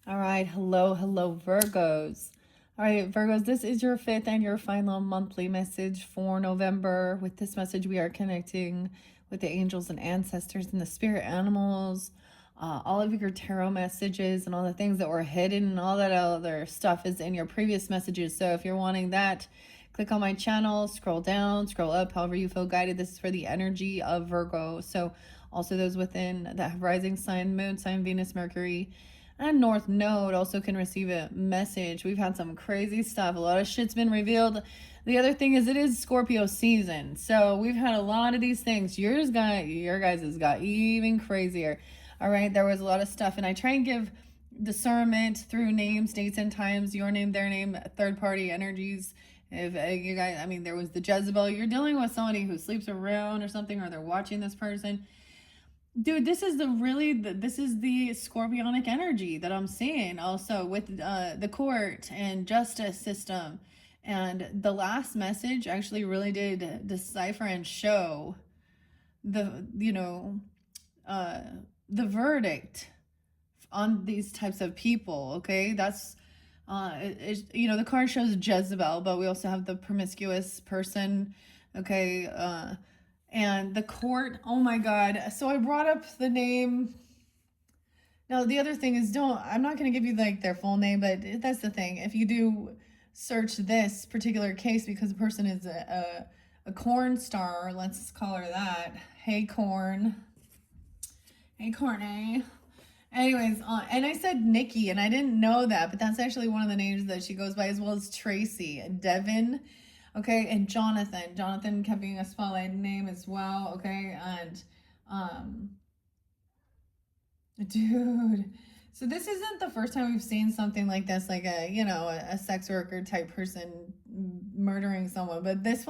All right, hello, Virgos. All right, Virgos, this is your fifth and your final monthly message for November. With this message, we are connecting with the angels and ancestors and the spirit animals, all of your tarot messages and all the things that were hidden and all that other stuff is in your previous messages. So if you're wanting that, click on my channel, scroll down, scroll up, however you feel guided. This is for the energy of Virgo. So also those within the rising sign, moon sign, Venus, Mercury, and North Node also can receive a message. We've had some crazy stuff. A lot of shit's been revealed. The other thing is it is Scorpio season. So we've had a lot of these things. Your guys has got even crazier. All right, there was a lot of stuff. And I try and give discernment through names, dates, and times, your name, their name, third party energies. If you guys, I mean, there was the Jezebel. You're dealing with somebody who sleeps around or something, or they're watching this person. Dude, this is this is the scorpionic energy that I'm seeing also with the court and justice system. And the last message actually really did decipher and show the, uh, the verdict on these types of people. Okay, that's the card shows Jezebel, but we also have the promiscuous person. Okay, and the court. Oh my God! So I brought up the name. Now the other thing is, I'm not going to give you like their full name, but that's the thing. If you do search this particular case, because the person is a corn star, let's call her that. Hey corn. Hey Corny. Anyways, and I said Nikki, and I didn't know that, but that's actually one of the names that she goes by, as well as Tracy and Devin, okay, and Jonathan. Jonathan kept being a spotlight name as well, okay, and dude. So this isn't the first time we've seen something like this, like a sex worker type person murdering someone, but this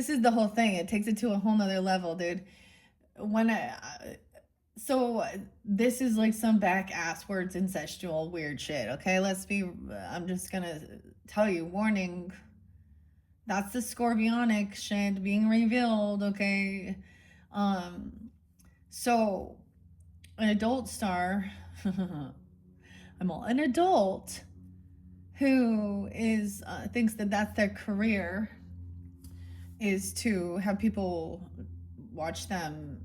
is the whole thing. It takes it to a whole nother level, dude. When so this is like some back ass words, incestual weird shit. Okay, I'm just gonna tell you, warning. That's the scorpionic shit being revealed. Okay, so an adult star. I'm all an adult who is thinks that that's their career, is to have people watch them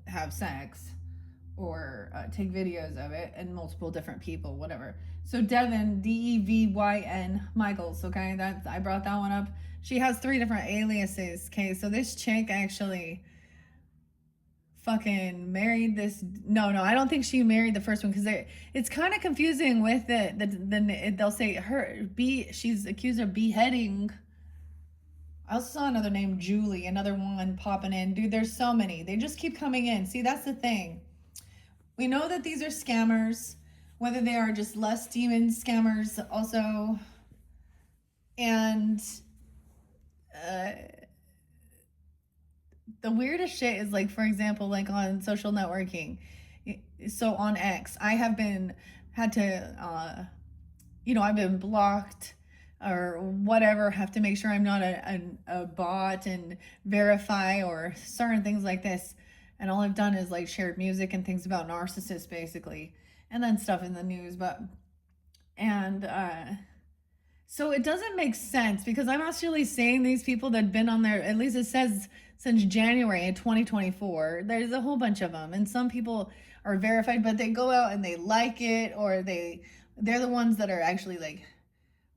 have sex or take videos of it, and multiple different people, whatever. So Devin, Devyn Michaels, okay, that I brought that one up. She has 3 different aliases. Okay, so this chick actually fucking married this. No, I don't think she married the first one, because it's kind of confusing with it. They'll say she's accused of beheading. I also saw another name, Julie, another one popping in. Dude, there's so many. They just keep coming in. See, that's the thing. We know that these are scammers, whether they are just less demon scammers also. And the weirdest shit is, like, for example, like on social networking. So on X, I have had to, I've been blocked or whatever, have to make sure I'm not a bot and verify or certain things like this. And all I've done is like shared music and things about narcissists basically, and then stuff in the news. And so it doesn't make sense, because I'm actually saying these people that have been on there, at least it says since January in 2024, there's a whole bunch of them. And some people are verified, but they go out and they like it, or they're the ones that are actually like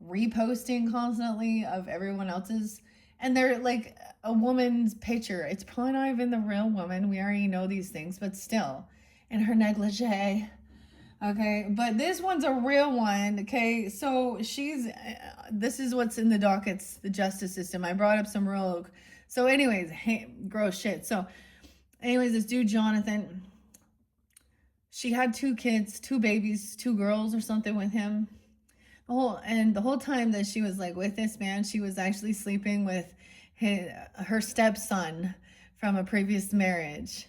reposting constantly of everyone else's, and they're like a woman's picture. It's probably not even the real woman. We already know these things, but still, in her negligee. Okay, but this one's a real one. Okay, so this is what's in the dockets, the justice system. I brought up some real. So anyways, hey, gross shit. So anyways, this dude Jonathan, she had 2 kids, 2 babies, 2 girls or something with him. The whole time that she was like with this man, she was actually sleeping with her stepson from a previous marriage.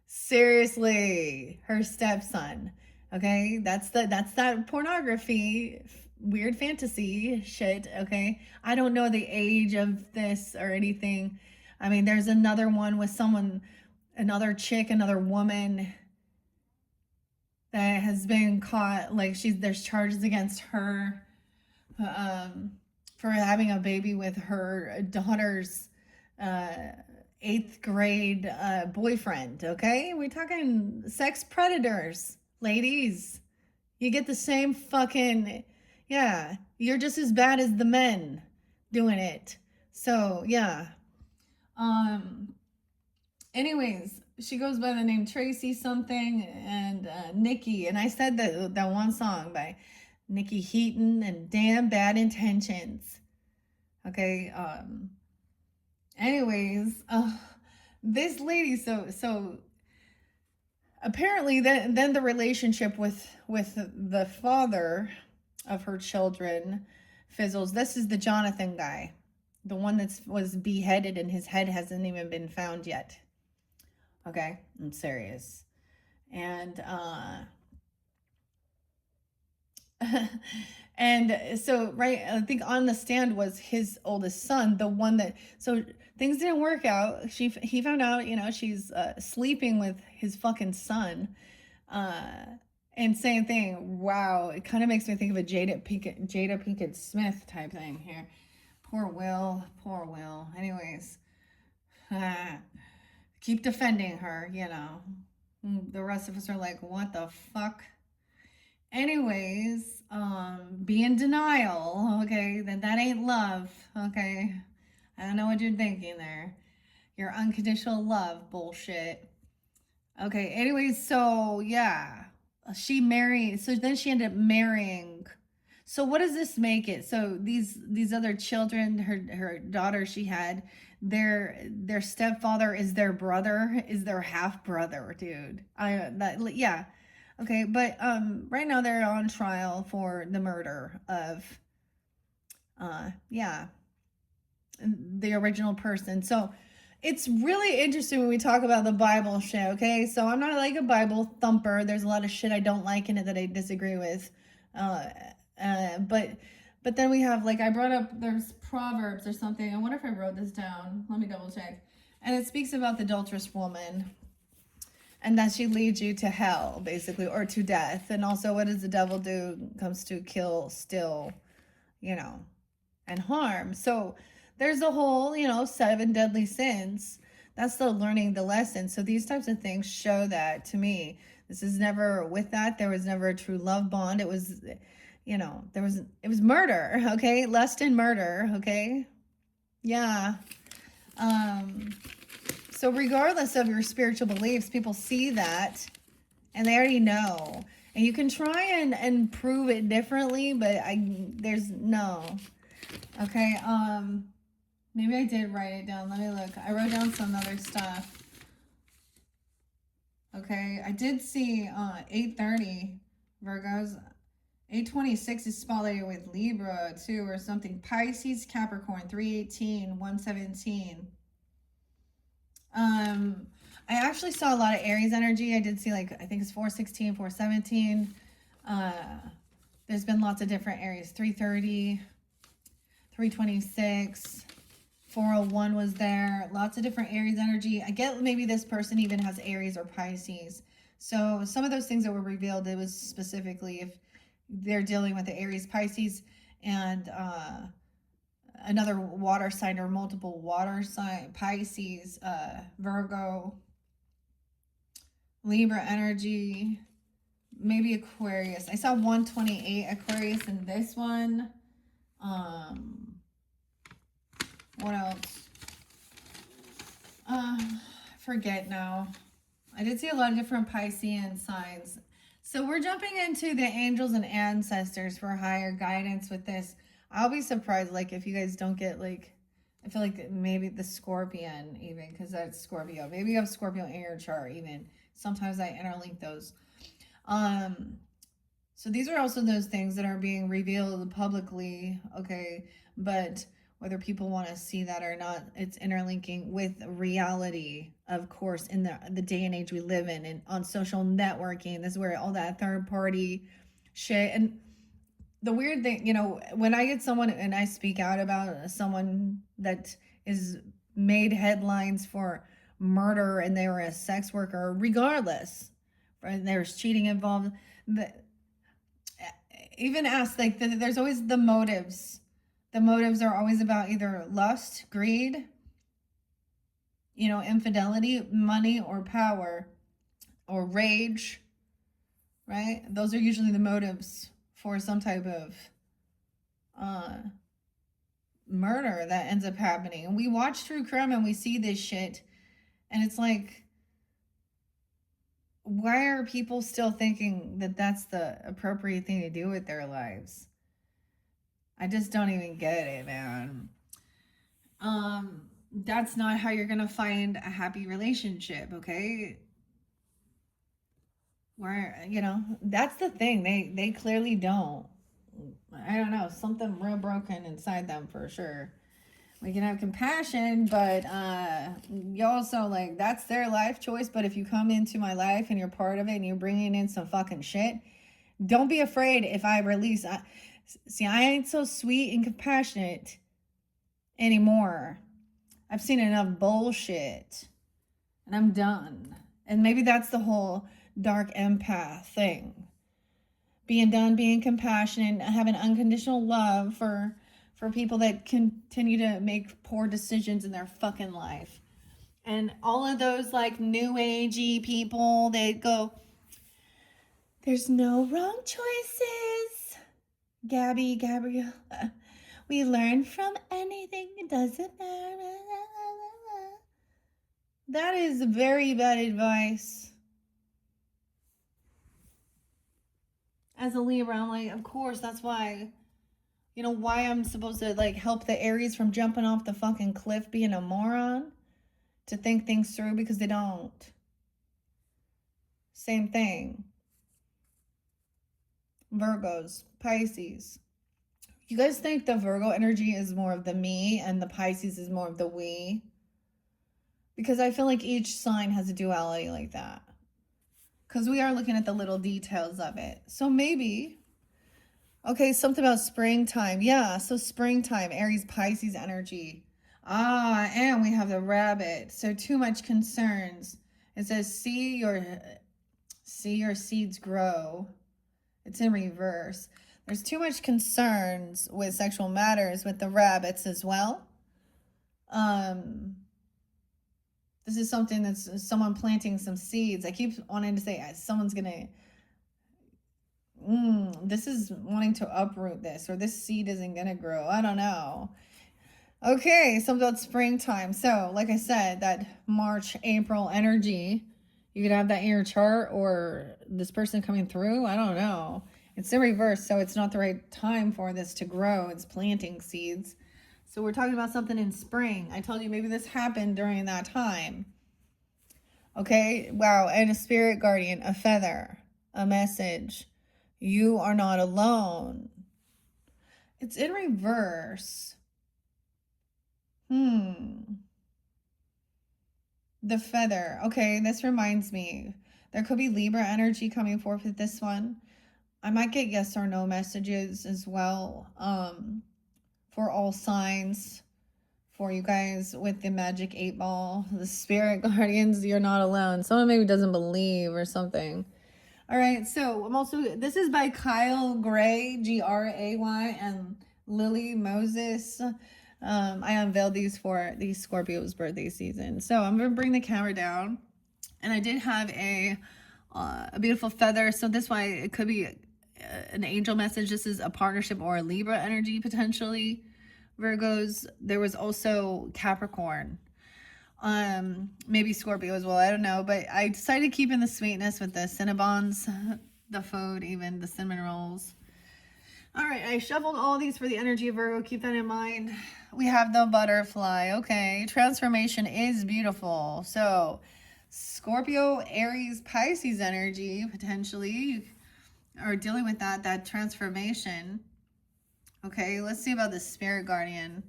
Seriously, her stepson. Okay, that's that pornography, weird fantasy shit. Okay, I don't know the age of this or anything. I mean, there's another one with another chick, another woman that has been caught, like there's charges against her for having a baby with her daughter's uh, eighth grade boyfriend. Okay, we're talking sex predators, ladies. You get the same fucking, yeah. You're just as bad as the men doing it. So yeah. Um. Anyways, she goes by the name Tracy something and Nikki, and I said that one song by Nikki Heaton and Damn Bad Intentions. Okay. Anyways, this lady. So apparently, then the relationship with the father of her children fizzles. This is the Jonathan guy, the one that was beheaded, and his head hasn't even been found yet. Okay, I'm serious. And and so right, I think on the stand was his oldest son, the one that, so things didn't work out. He found out, she's sleeping with his fucking son. Uh and same thing. Wow, it kind of makes me think of a Jada Pinkett Smith type thing here. Poor Will, poor Will. Anyways, keep defending her, The rest of us are like, what the fuck? Anyways, be in denial, okay? Then that ain't love, okay? I don't know what you're thinking there. Your unconditional love bullshit. Okay, anyways, so yeah. So then she ended up marrying. So what does this make it? So these other children, her daughter she had, their stepfather is their brother, is their half brother, dude. Yeah. Okay, but right now they're on trial for the murder of yeah, the original person. So it's really interesting when we talk about the Bible shit, okay? So I'm not like a Bible thumper. There's a lot of shit I don't like in it that I disagree with. Uh, but then we have, like, I brought up, there's Proverbs or something. I wonder if I wrote this down. Let me double check. And it speaks about the adulterous woman and that she leads you to hell, basically, or to death. And also, what does the devil do? Comes to kill, steal, and harm. So there's a whole, 7 deadly sins. That's still learning the lesson. So these types of things show that to me. This is never, with that, there was never a true love bond. It was, it was murder, okay? Lust and murder, okay? Yeah. So regardless of your spiritual beliefs, people see that and they already know. And you can try and prove it differently, but there's no. Okay, maybe I did write it down. Let me look. I wrote down some other stuff. Okay, I did see 8:30 Virgos. 8:26 is spotlighted with Libra too, or something. Pisces, Capricorn, 3:18, 1:17. I actually saw a lot of Aries energy. I did see, like, I think it's 4:16, 4:17. There's been lots of different Aries. 3:30, 3:26, 4:01 was there. Lots of different Aries energy. I get maybe this person even has Aries or Pisces. So some of those things that were revealed, it was specifically if they're dealing with the Aries, Pisces, and another water sign or multiple water sign, Pisces, Virgo, Libra energy, maybe Aquarius. I saw 128 Aquarius in this one. What else? Forget now. I did see a lot of different Piscean signs. So we're jumping into the angels and ancestors for higher guidance with this. I'll be surprised, like, if you guys don't get, like, I feel like maybe the Scorpion even, because that's Scorpio. Maybe you have Scorpio in your chart even. Sometimes I interlink those. So these are also those things that are being revealed publicly, okay? But whether people want to see that or not, it's interlinking with reality, of course, in the day and age we live in, and on social networking. This is where all that third party shit. And the weird thing, when I get someone and I speak out about someone that is made headlines for murder and they were a sex worker, regardless, and there's cheating involved. The, even ask, like, there's always the motives. The motives are always about either lust, greed, infidelity, money, or power, or rage, right? Those are usually the motives for some type of murder that ends up happening. And we watch true crime and we see this shit, and it's like, why are people still thinking that that's the appropriate thing to do with their lives? I just don't even get it, man. That's not how you're gonna find a happy relationship, okay? Where, that's the thing. They clearly don't. I don't know, something real broken inside them for sure. We can have compassion, but you also, like, that's their life choice. But if you come into my life and you're part of it and you're bringing in some fucking shit, don't be afraid if I release. See, I ain't so sweet and compassionate anymore. I've seen enough bullshit and I'm done. And maybe that's the whole dark empath thing. Being done, being compassionate, having unconditional love for people that continue to make poor decisions in their fucking life. And all of those, like, new agey people, they go, there's no wrong choices. Gabrielle, we learn from anything. It doesn't matter. That is very bad advice. As a Libra, I'm like, of course, that's why, why I'm supposed to, like, help the Aries from jumping off the fucking cliff being a moron, to think things through, because they don't. Same thing. Virgos, Pisces. You guys think the Virgo energy is more of the me and the Pisces is more of the we? Because I feel like each sign has a duality like that. Because we are looking at the little details of it. So maybe, okay, something about springtime. Yeah, so springtime, Aries, Pisces energy. And we have the rabbit. So too much concerns. It says, see your seeds grow. It's in reverse. There's too much concerns with sexual matters with the rabbits as well. This is something that's someone planting some seeds. I keep wanting to say someone's gonna, this is wanting to uproot this, or this seed isn't gonna grow. I don't know. Okay, something about springtime. So, like I said, that March, April energy, you could have that in your chart, or this person coming through. I don't know. It's in reverse, so it's not the right time for this to grow. It's planting seeds. So we're talking about something in spring. I told you maybe this happened during that time. Okay, wow. And a spirit guardian, a feather, a message. You are not alone. It's in reverse. The feather. Okay, this reminds me. There could be Libra energy coming forth with this one. I might get yes or no messages as well. For all signs, for you guys with the magic 8 ball, the spirit guardians, you're not alone. Someone maybe doesn't believe or something. All right, so this is by Kyle Gray, Gray, and Lily Moses. I unveiled these for the Scorpio's birthday season. So I'm gonna bring the camera down, and I did have a beautiful feather. So this why it could be an angel message. This is a partnership or a Libra energy potentially. Virgos. There was also Capricorn. Maybe Scorpio as well. I don't know, but I decided to keep in the sweetness with the Cinnabons, the food, even the cinnamon rolls. All right, I shuffled all these for the energy of Virgo. Keep that in mind. We have the butterfly. Okay, transformation is beautiful. So Scorpio, Aries, Pisces energy potentially are dealing with that transformation. Okay, let's see about the spirit guardian.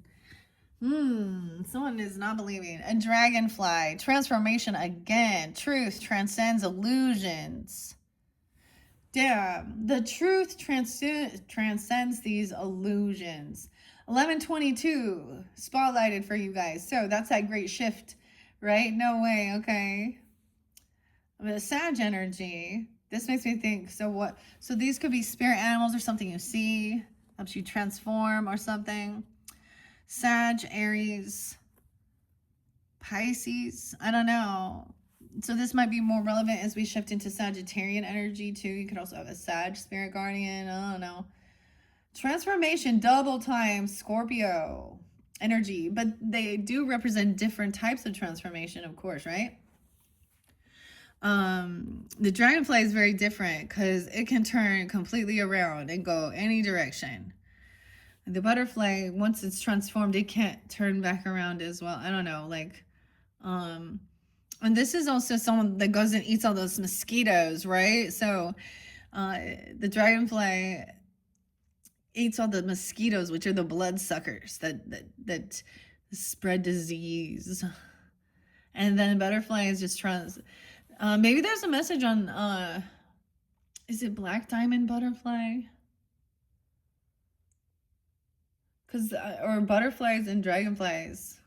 Someone is not believing. A dragonfly. Transformation again. Truth transcends illusions. Damn. The truth transcends these illusions. 11:22. Spotlighted for you guys. So that's that great shift, right? No way. Okay. The Sag energy, this makes me think, so what, so these could be spirit animals or something you see, helps you transform or something. Sag, Aries, Pisces, I don't know. So this might be more relevant as we shift into Sagittarian energy too. You could also have a Sag spirit guardian, I don't know. Transformation, double time, Scorpio energy, but they do represent different types of transformation, of course, right? The dragonfly is very different because it can turn completely around and go any direction. The butterfly, once it's transformed, it can't turn back around as well. I don't know, like, and this is also someone that goes and eats all those mosquitoes, right? So, the dragonfly eats all the mosquitoes, which are the bloodsuckers that spread disease. And then the butterfly is just maybe there's a message on is it black diamond butterfly? Cause or butterflies and dragonflies.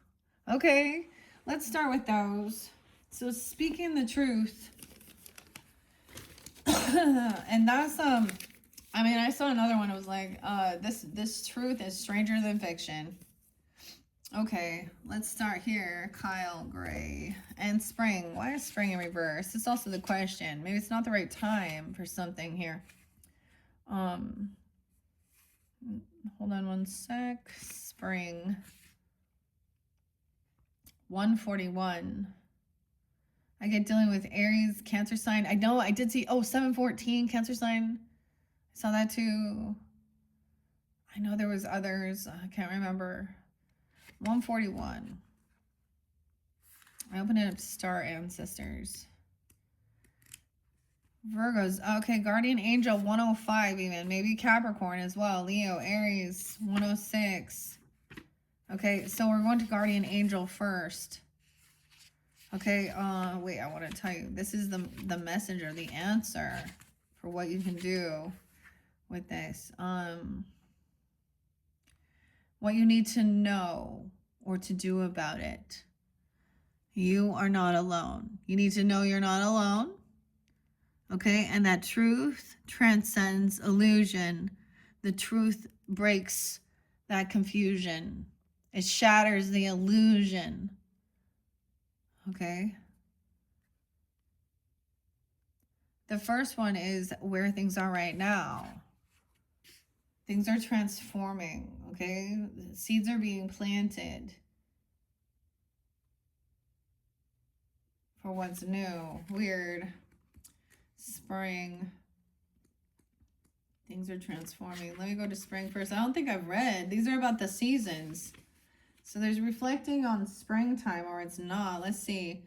Okay, let's start with those. So speaking the truth, and that's I mean, I saw another one. It was like, this truth is stranger than fiction. Okay, let's start here. Kyle Gray and spring. Why is spring in reverse? It's also the question. Maybe it's not the right time for something here. Hold on one sec. Spring. 141. I get dealing with Aries, Cancer sign. I know I did see, 714, Cancer sign. I saw that too. I know there was others. I can't remember. 141. I opened it up to Star Ancestors. Virgos. Okay, Guardian Angel 105 even. Maybe Capricorn as well. Leo, Aries 106. Okay, so we're going to Guardian Angel first. Okay, wait, I want to tell you. This is the messenger, the answer for what you can do with this. What you need to know or to do about it. You are not alone. You need to know you're not alone. Okay, and that truth transcends illusion. The truth breaks that confusion. It shatters the illusion. Okay. The first one is where things are right now. Things are transforming, okay? Seeds are being planted for what's new. Weird. Spring. Things are transforming. Let me go to spring first. I don't think I've read. These are about the seasons. So there's reflecting on springtime, or it's not. Let's see.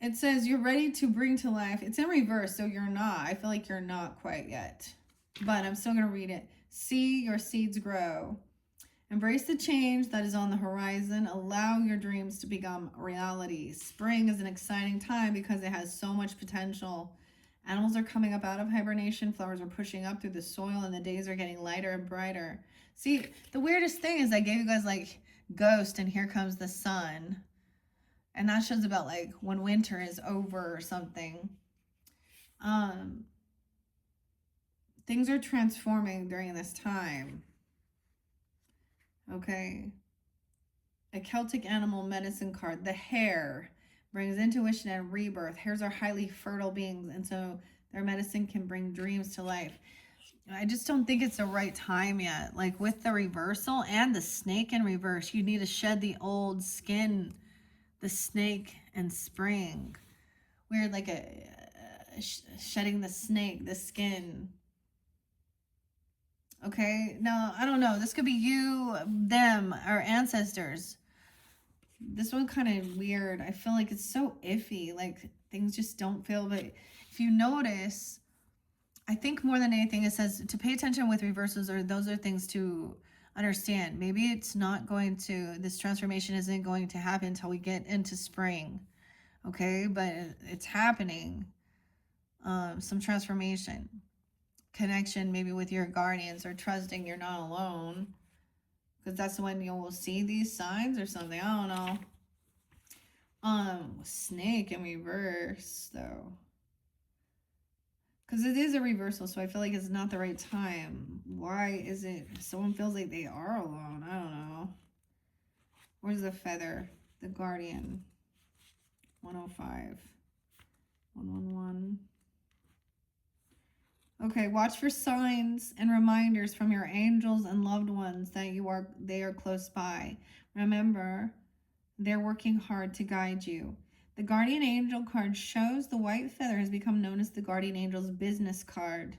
It says you're ready to bring to life. It's in reverse, so you're not. I feel like you're not quite yet. But I'm still going to read it. See your seeds grow. Embrace the change that is on the horizon. Allow your dreams to become reality. Spring is an exciting time because it has so much potential. Animals are coming up out of hibernation. Flowers are pushing up through the soil, and the days are getting lighter and brighter. See, the weirdest thing is I gave you guys like Ghost, and here comes the sun. And that shows about like when winter is over or something. Things are transforming during this time. Okay. A Celtic animal medicine card. The hare brings intuition and rebirth. Hares are highly fertile beings, and so their medicine can bring dreams to life. I just don't think it's the right time yet. Like with the reversal and the snake in reverse, you need to shed the old skin, the snake and spring. Weird, like shedding the snake, the skin. Okay, now, I don't know. This could be you, them, our ancestors. This one kind of weird. I feel like it's so iffy. Like, things just don't feel, but if you notice, I think more than anything, it says to pay attention with reversals, or those are things to understand. Maybe it's not going to, this transformation isn't going to happen until we get into spring. Okay, but it's happening. Some transformation. Connection maybe with your guardians, or trusting you're not alone, because that's when you'll see these signs or something. I don't know. Snake in reverse, though. Because it is a reversal, so I feel like it's not the right time. Why is it someone feels like they are alone? I don't know. Where's the feather? The guardian. 105. 111. Okay, watch for signs and reminders from your angels and loved ones that they are close by. Remember, they're working hard to guide you. The guardian angel card shows the white feather has become known as the guardian angel's business card.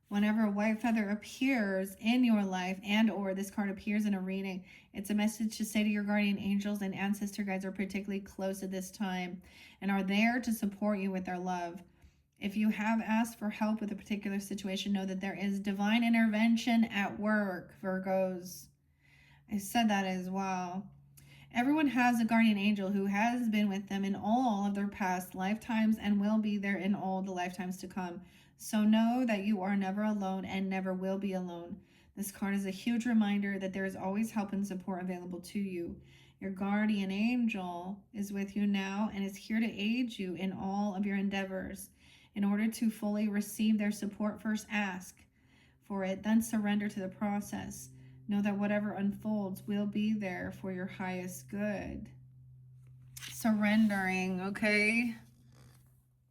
Whenever a white feather appears in your life and or this card appears in a reading, it's a message to say to your guardian angels and ancestor guides are particularly close at this time and are there to support you with their love. If you have asked for help with a particular situation, know that there is divine intervention at work, Virgos. I said that as well. Everyone has a guardian angel who has been with them in all of their past lifetimes and will be there in all the lifetimes to come. So know that you are never alone and never will be alone. This card is a huge reminder that there is always help and support available to you. Your guardian angel is with you now and is here to aid you in all of your endeavors. In order to fully receive their support, first ask for it, then surrender to the process. Know that whatever unfolds will be there for your highest good. Surrendering, okay?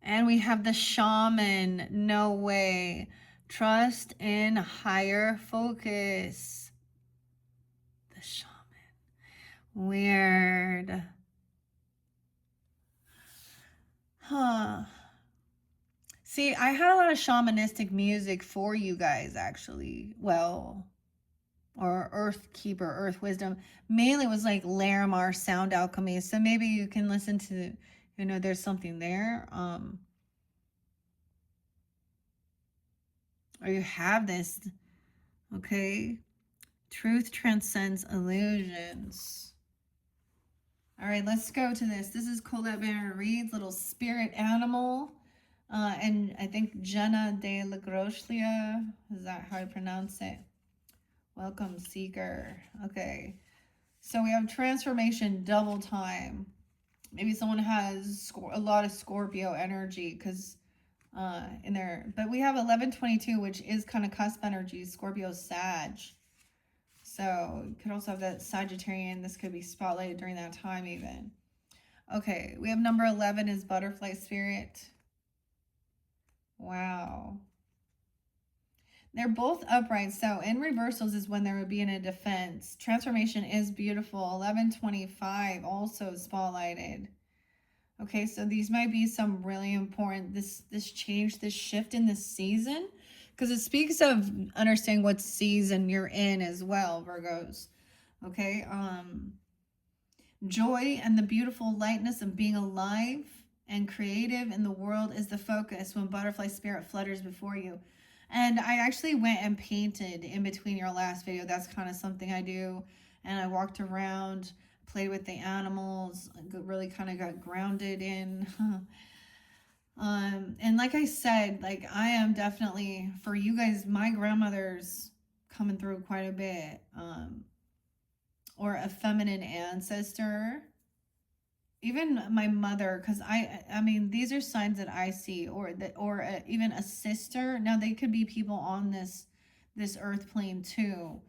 And we have the shaman. No way. Trust in higher focus. The shaman. Weird. Huh. See, I had a lot of shamanistic music for you guys, actually. Well, or Earth Keeper, Earth Wisdom. Mainly was like Larimar Sound Alchemy. So maybe you can listen to, there's something there. Or you have this, okay? Truth transcends illusions. All right, let's go to this. This is Colette Banner Reed's little spirit animal. And I think Jenna de la Groschlia, is that how I pronounce it? Welcome, Seeker. Okay, so we have transformation double time. Maybe someone has a lot of Scorpio energy because in there, but we have 1122, which is kind of cusp energy, Scorpio Sag. So you could also have that Sagittarian. This could be spotlighted during that time even. Okay, we have number 11 is Butterfly Spirit. Wow. They're both upright, so in reversals is when there would be in a defense. Transformation is beautiful. 1125 also spotlighted. Okay, so these might be some really important, this change, this shift in this season, because it speaks of understanding what season you're in as well, Virgos. Okay, joy and the beautiful lightness of being alive and creative in the world is the focus when butterfly spirit flutters before you. And I actually went and painted in between your last video. That's kind of something I do. And I walked around, played with the animals, really kind of got grounded in. And like I said, like I am definitely, for you guys, my grandmother's coming through quite a bit. Or a feminine ancestor. Even my mother, because I mean, these are signs that I see, or that, or even a sister. Now they could be people on this earth plane too.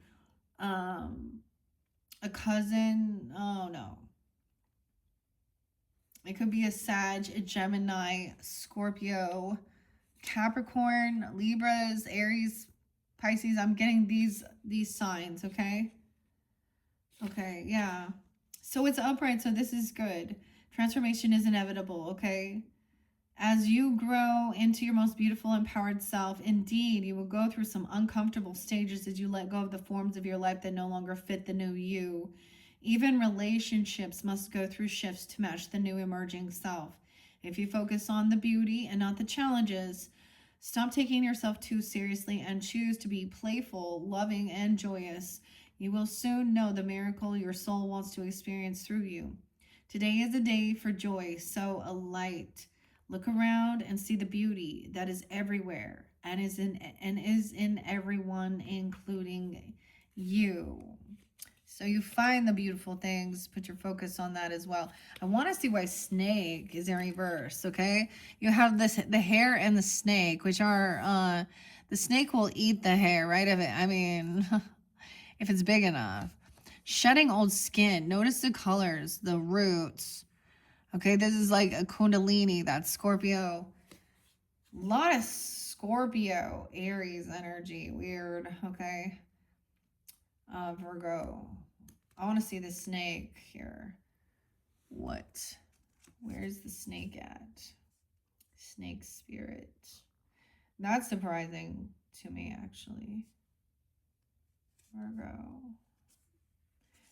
A cousin. Oh no, it could be a Sag, a Gemini, Scorpio, Capricorn, Libras, Aries, Pisces. I'm getting these signs. Okay. Okay. Yeah. So it's upright, so this is good. Transformation is inevitable, okay? As you grow into your most beautiful, empowered self, indeed, you will go through some uncomfortable stages as you let go of the forms of your life that no longer fit the new you. Even relationships must go through shifts to match the new emerging self. If you focus on the beauty and not the challenges, stop taking yourself too seriously and choose to be playful, loving, and joyous. You will soon know the miracle your soul wants to experience through you. Today is a day for joy, so a light. Look around and see the beauty that is everywhere and is in everyone, including you. So you find the beautiful things, put your focus on that as well. I want to see why snake is in reverse, okay? You have this, the hare and the snake, which are, the snake will eat the hair, right? Of it. I mean, if it's big enough. Shedding old skin. Notice the colors, the roots. Okay, this is like a Kundalini, that's Scorpio. A lot of Scorpio, Aries energy. Weird, okay? Virgo. I want to see the snake here. What? Where's the snake at? Snake spirit. That's surprising to me, actually. Virgo.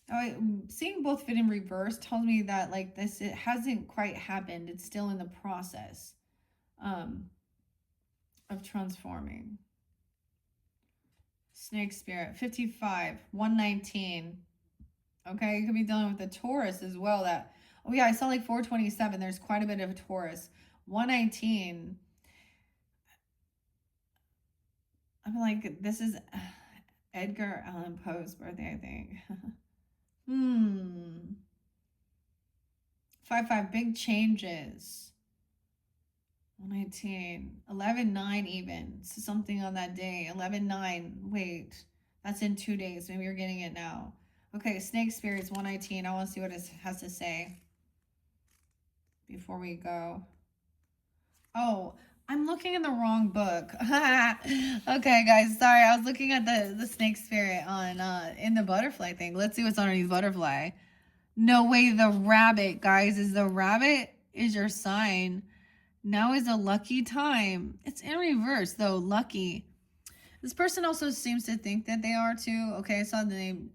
Now, seeing both fit in reverse tells me that like this, it hasn't quite happened. It's still in the process of transforming. Snake spirit, 55, 119. Okay, you could be dealing with the Taurus as well. That, oh yeah, I saw like 427. There's quite a bit of a Taurus. 119. I'm like, this is Edgar Allan Poe's birthday, I think. 5-5, big changes. 119. 11-9 even. So something on that day. 11-9. Wait, that's in 2 days. Maybe you're getting it now. Okay, snake spirits, 119. I want to see what it has to say before we go. Oh, I'm looking in the wrong book. Okay, guys, sorry. I was looking at the snake spirit on in the butterfly thing. Let's see what's underneath butterfly. No way, the rabbit, guys. Is the rabbit is your sign. Now is a lucky time. It's in reverse, though. Lucky. This person also seems to think that they are too. Okay, I saw the name.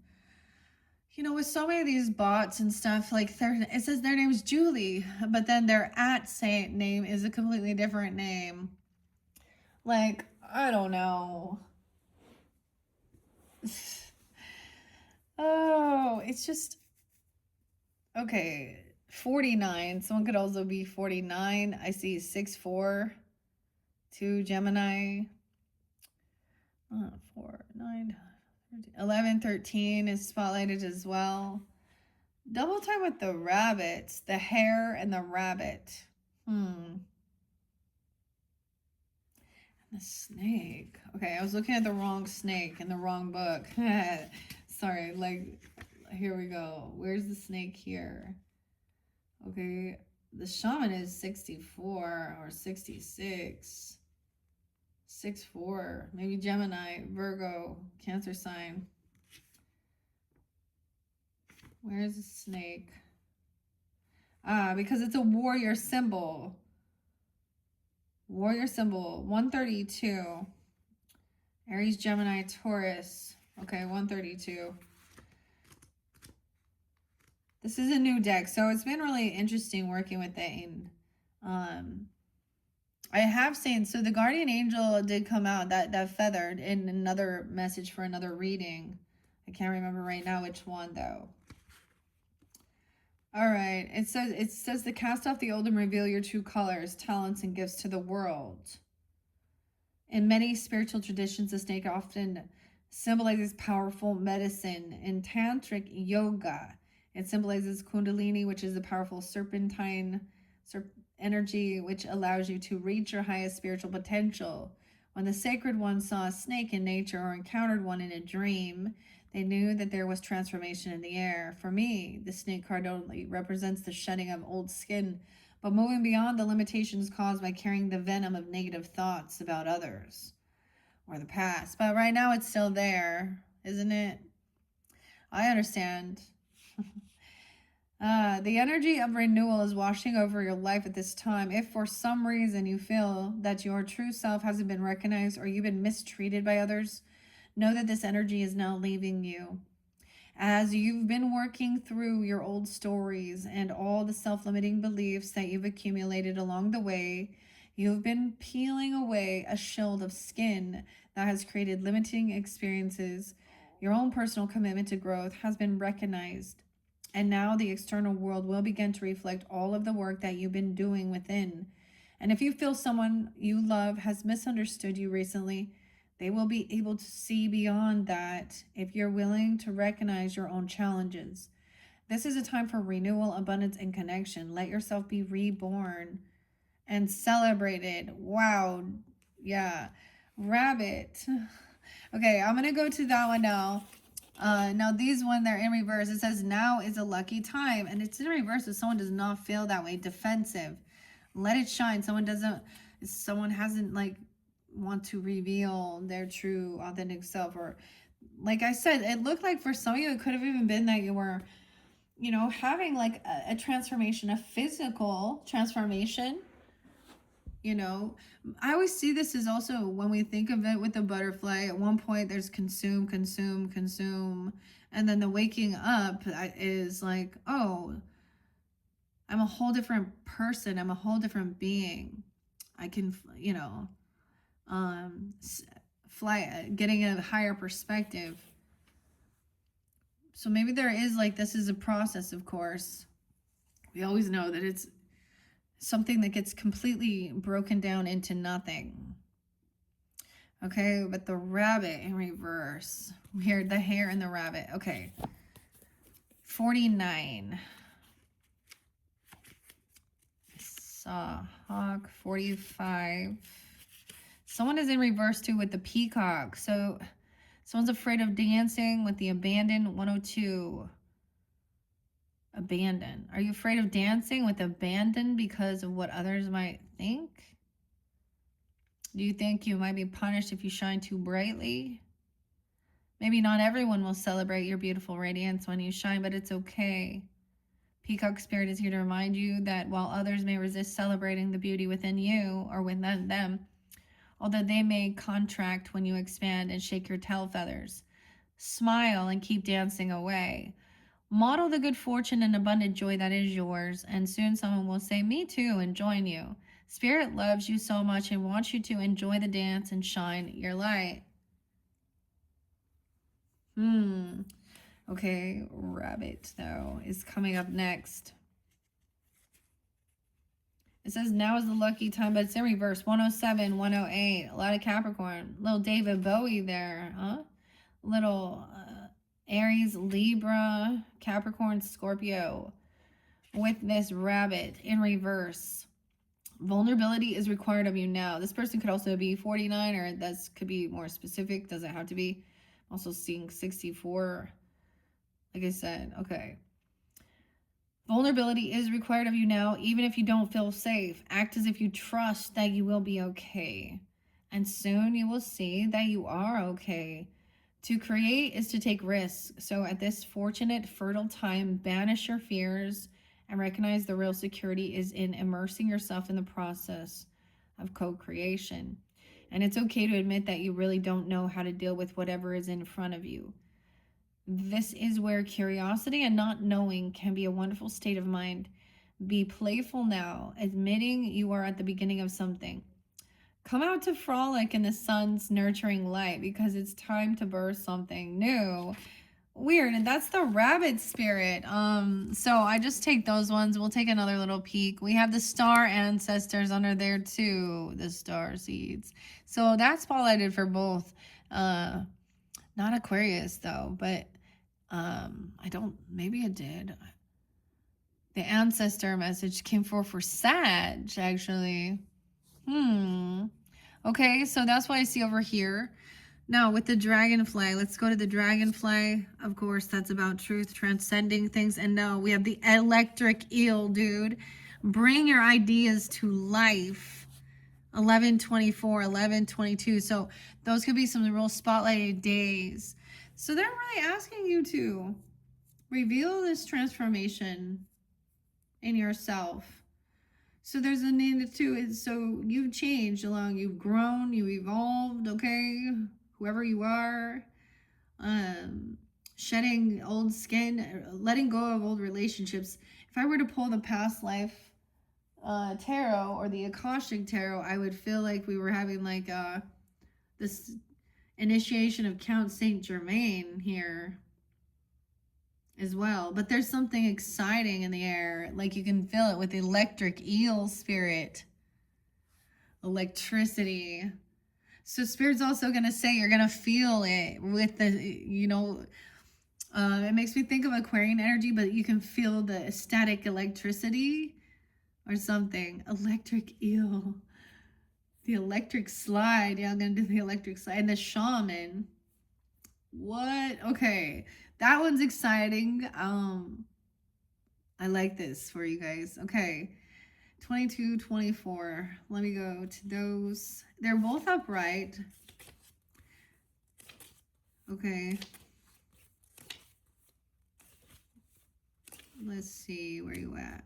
You know, with so many of these bots and stuff, like it says their name is Julie, but then their name is a completely different name. Like, I don't know. Oh, it's just, okay. 49. Someone could also be 49. I see 6-4. 2 Gemini. 4, 9, 11, 13 is spotlighted as well. Double time with the rabbits, the hare and the rabbit. And the snake. Okay, I was looking at the wrong snake in the wrong book. Sorry, like, here we go. Where's the snake here? Okay, the shaman is 64 or 66. 6-4, maybe Gemini, Virgo, Cancer sign. Where's the snake? Because it's a warrior symbol. Warrior symbol, 132. Aries, Gemini, Taurus. Okay, 132. This is a new deck, so it's been really interesting working with it. I have seen, so the guardian angel did come out, that feathered in another message for another reading. I can't remember right now which one though. All right, it says to cast off the old and reveal your true colors, talents, and gifts to the world. In many spiritual traditions, the snake often symbolizes powerful medicine. In tantric yoga, it symbolizes Kundalini, which is the powerful serpentine energy, which allows you to reach your highest spiritual potential. When the sacred ones saw a snake in nature or encountered one in a dream, they knew that there was transformation in the air. For me, the snake card only represents the shedding of old skin, but moving beyond the limitations caused by carrying the venom of negative thoughts about others or the past. But right now it's still there, isn't it? I understand. The energy of renewal is washing over your life at this time. If for some reason you feel that your true self hasn't been recognized or you've been mistreated by others, know that this energy is now leaving you. As you've been working through your old stories and all the self-limiting beliefs that you've accumulated along the way, you've been peeling away a shield of skin that has created limiting experiences. Your own personal commitment to growth has been recognized. And now the external world will begin to reflect all of the work that you've been doing within. And if you feel someone you love has misunderstood you recently, They will be able to see beyond that if you're willing to recognize your own challenges. This is a time for renewal, abundance, and connection. Let yourself be reborn and celebrated. Wow. Yeah. Rabbit. Okay, I'm going to go to that one now. Now these one, they're in reverse. It says now is a lucky time. And it's in reverse if someone does not feel that way. Defensive. Let it shine. Someone hasn't like want to reveal their true authentic self. Or like I said, it looked like for some of you, it could have even been that you were, having like a transformation, a physical transformation. I always see this as also when we think of it with the butterfly, at one point there's consume, consume, consume. And then the waking up is like, oh, I'm a whole different person. I'm a whole different being. I can, fly, getting a higher perspective. So maybe there is like, this is a process, of course. We always know that it's something that gets completely broken down into nothing. Okay, but the rabbit in reverse. Weird, the hare and the rabbit. Okay. 49. Saw hawk. 45. Someone is in reverse too with the peacock. So someone's afraid of dancing with the abandoned. 102. Abandon. Are you afraid of dancing with abandon because of what others might think? Do you think you might be punished if you shine too brightly? Maybe not everyone will celebrate your beautiful radiance when you shine, but it's okay. Peacock Spirit is here to remind you that while others may resist celebrating the beauty within you or within them, although they may contract when you expand and shake your tail feathers, smile and keep dancing away. Model the good fortune and abundant joy that is yours, and soon someone will say, me too, and join you. Spirit loves you so much and wants you to enjoy the dance and shine your light. Okay, rabbit, though, is coming up next. It says now is the lucky time, but it's in reverse. 107, 108. A lot of Capricorn. Little David Bowie there, huh? Little Aries, Libra, Capricorn, Scorpio with this rabbit in reverse. Vulnerability is required of you now. This person could also be 49, or this could be more specific. Doesn't have to be. I'm also seeing 64. Like I said, okay. Vulnerability is required of you now, even if you don't feel safe. Act as if you trust that you will be okay. And soon you will see that you are okay. To create is to take risks. So at this fortunate, fertile time, banish your fears and recognize the real security is in immersing yourself in the process of co-creation. And it's okay to admit that you really don't know how to deal with whatever is in front of you. This is where curiosity and not knowing can be a wonderful state of mind. Be playful now, admitting you are at the beginning of something. Come out to frolic in the sun's nurturing light because it's time to birth something new. Weird, and that's the rabbit spirit. So I just take those ones. We'll take another little peek. We have the star ancestors under there too, the star seeds. So that's spotlighted for both. Not Aquarius though, but I don't, maybe it did. The ancestor message came for Sag, actually. Okay, so that's what I see over here. Now with the dragonfly, let's go to the dragonfly. Of course, that's about truth, transcending things. And now we have the electric eel, dude. Bring your ideas to life. 11/24, 11/22. So those could be some real spotlighted days. So they're really asking you to reveal this transformation in yourself. So there's a need to, so you've changed along, you've grown, you've evolved, okay? Whoever you are, shedding old skin, letting go of old relationships. If I were to pull the past life tarot or the Akashic tarot, I would feel like we were having like this initiation of Count Saint Germain here as well. But there's something exciting in the air, like you can feel it with electric eel spirit, electricity. So Spirit's also going to say you're going to feel it with the, it makes me think of Aquarian energy, but you can feel the static electricity or something. Electric eel. The electric slide. Yeah, I'm going to do the electric slide. And the shaman. What? Okay. That one's exciting. I like this for you guys. Okay. 22, 24. Let me go to those. They're both upright. Okay. Let's see. Where you at?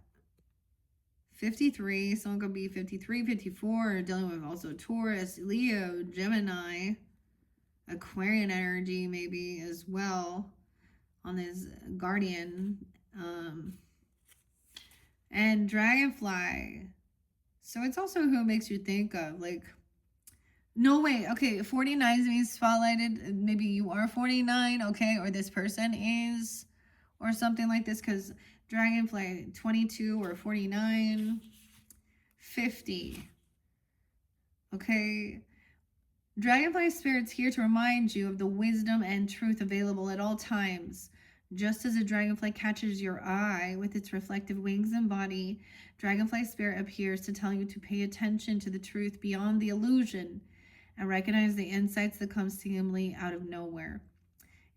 53. Someone could be 53, 54. Dealing with also Taurus, Leo, Gemini, Aquarian energy maybe as well on his guardian. And Dragonfly. So it's also who it makes you think of. Like, no way. Okay, 49 means spotlighted. Maybe you are 49, okay, or this person is, or something like this, because Dragonfly 22 or 49, 50. Okay. Dragonfly Spirit's here to remind you of the wisdom and truth available at all times. Just as a dragonfly catches your eye with its reflective wings and body, Dragonfly Spirit appears to tell you to pay attention to the truth beyond the illusion and recognize the insights that come seemingly out of nowhere.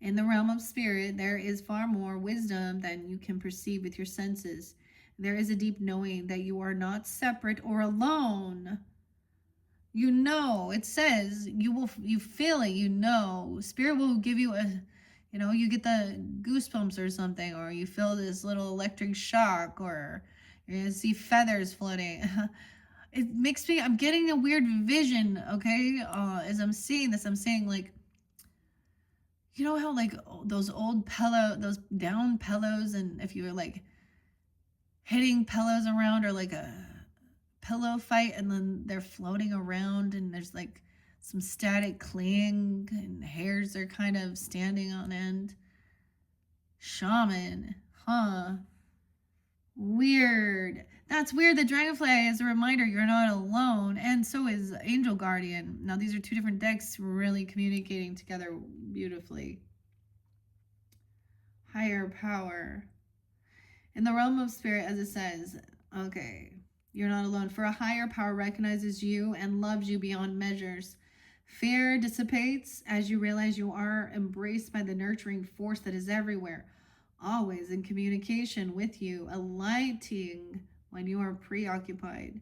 In the realm of spirit, there is far more wisdom than you can perceive with your senses. There is a deep knowing that you are not separate or alone. It says you feel it, Spirit will give you you get the goosebumps or something, or you feel this little electric shock, or you're going to see feathers floating. I'm getting a weird vision, okay? As I'm seeing this, I'm saying, like, you know how, like, those those down pillows, and if you were, like, hitting pillows around, or like a pillow fight, and then they're floating around, and there's, like, some static cling, and hairs are kind of standing on end. Shaman, huh? Weird. That's weird. The Dragonfly is a reminder you're not alone, and so is Angel Guardian. Now, these are two different decks really communicating together beautifully. Higher power. In the realm of spirit, as it says, okay, you're not alone, for a higher power recognizes you and loves you beyond measures. Fear dissipates as you realize you are embraced by the nurturing force that is everywhere, always in communication with you, alighting when you are preoccupied.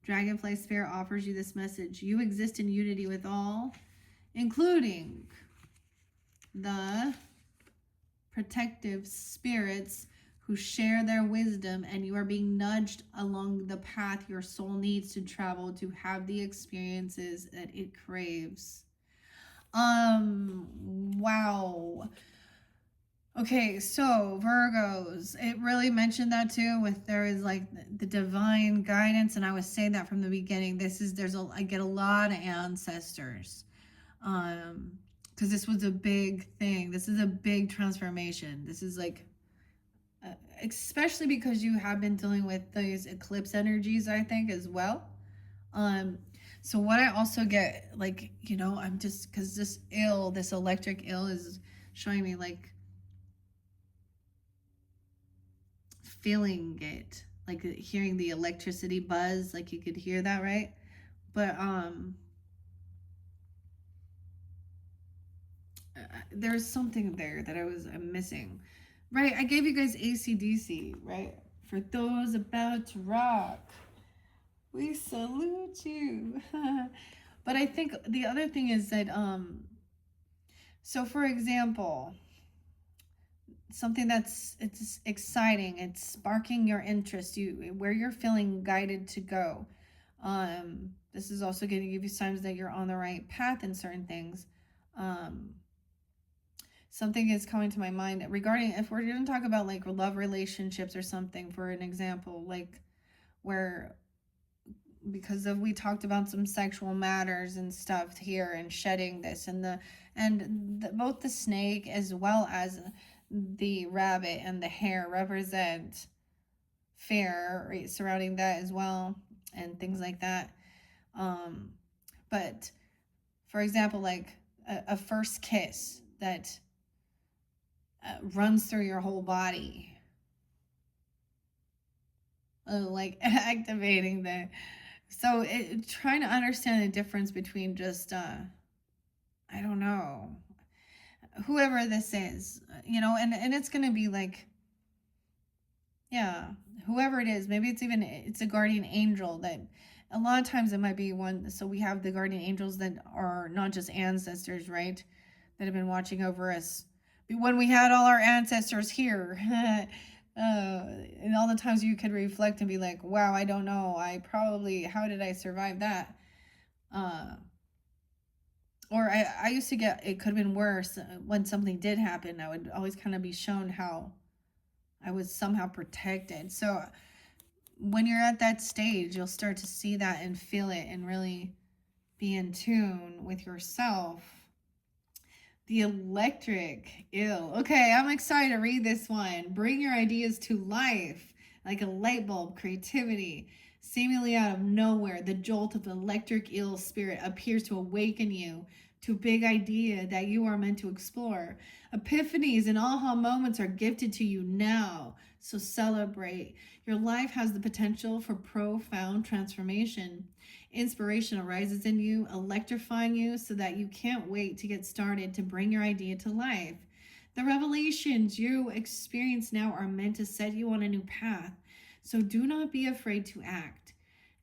Dragonfly Spirit offers you this message. You exist in unity with all, including the protective spirits who share their wisdom, and you are being nudged along the path your soul needs to travel to have the experiences that it craves. Wow. Okay, so Virgos, it really mentioned that too, with there is like the divine guidance, and I was saying that from the beginning. I get a lot of ancestors, because this was a big thing. This is a big transformation. This is like, especially because you have been dealing with these eclipse energies, I think, as well. So what I also get, like, I'm just, because this electric ill is showing me, like, feeling it, like hearing the electricity buzz, like you could hear that, right? But there's something there that I'm missing, right? I gave you guys AC/DC, right? For those about to rock, we salute you. But I think the other thing is that so for example, something it's exciting, it's sparking your interest, where you're feeling guided to go. This is also going to give you signs that you're on the right path in certain things. Something is coming to my mind regarding, if we're going to talk about like love relationships or something, for an example, like where, because we talked about some sexual matters and stuff here, and shedding this, and both the snake as well as the rabbit and the hare represent fear, right, surrounding that as well, and things like that. But For example, like a first kiss that runs through your whole body. Like activating the, so trying to understand the difference between just I don't know, whoever this is, and it's gonna be like, yeah, whoever it is. Maybe it's a guardian angel. That a lot of times it might be one. So we have the guardian angels that are not just ancestors, right, that have been watching over us when we had all our ancestors here. And all the times you could reflect and be like, wow, I don't know, how did I survive that? Or I used to get, it could have been worse. When something did happen, I would always kind of be shown how I was somehow protected. So when you're at that stage, you'll start to see that and feel it and really be in tune with yourself. The electric, ew. Okay, I'm excited to read this one. Bring your ideas to life, like a light bulb, creativity. Seemingly out of nowhere, the jolt of the electric eel spirit appears to awaken you to a big idea that you are meant to explore. Epiphanies and aha moments are gifted to you now, so celebrate. Your life has the potential for profound transformation. Inspiration arises in you, electrifying you so that you can't wait to get started to bring your idea to life. The revelations you experience now are meant to set you on a new path, so do not be afraid to act.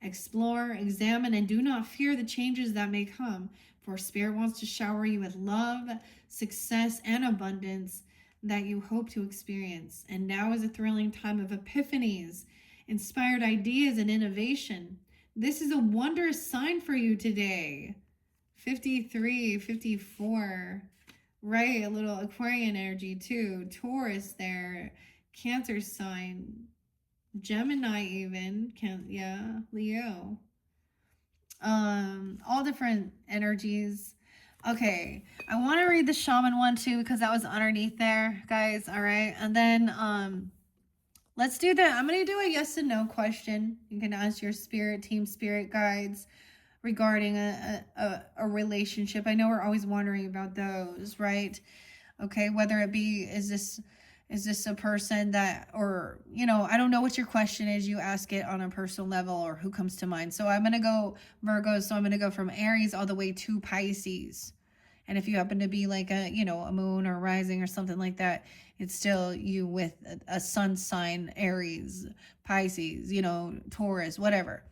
Explore, examine, and do not fear the changes that may come, for Spirit wants to shower you with love, success, and abundance that you hope to experience. And now is a thrilling time of epiphanies, inspired ideas, and innovation. This is a wondrous sign for you today. 53, 54. Right, a little Aquarian energy too. Taurus there. Cancer sign. Gemini even. Yeah, Leo. All different energies. Okay, I want to read the shaman one too because that was underneath there, guys. All right, and then let's do that. I'm going to do a yes and no question. You can ask your team spirit guides regarding a relationship. I know we're always wondering about those, right? Okay, whether it be, is this a person that, or, I don't know what your question is. You ask it on a personal level or who comes to mind. So I'm going to go Virgo. So I'm going to go from Aries all the way to Pisces. And if you happen to be like a moon or rising or something like that, it's still you with a sun sign, Aries, Pisces, Taurus, whatever.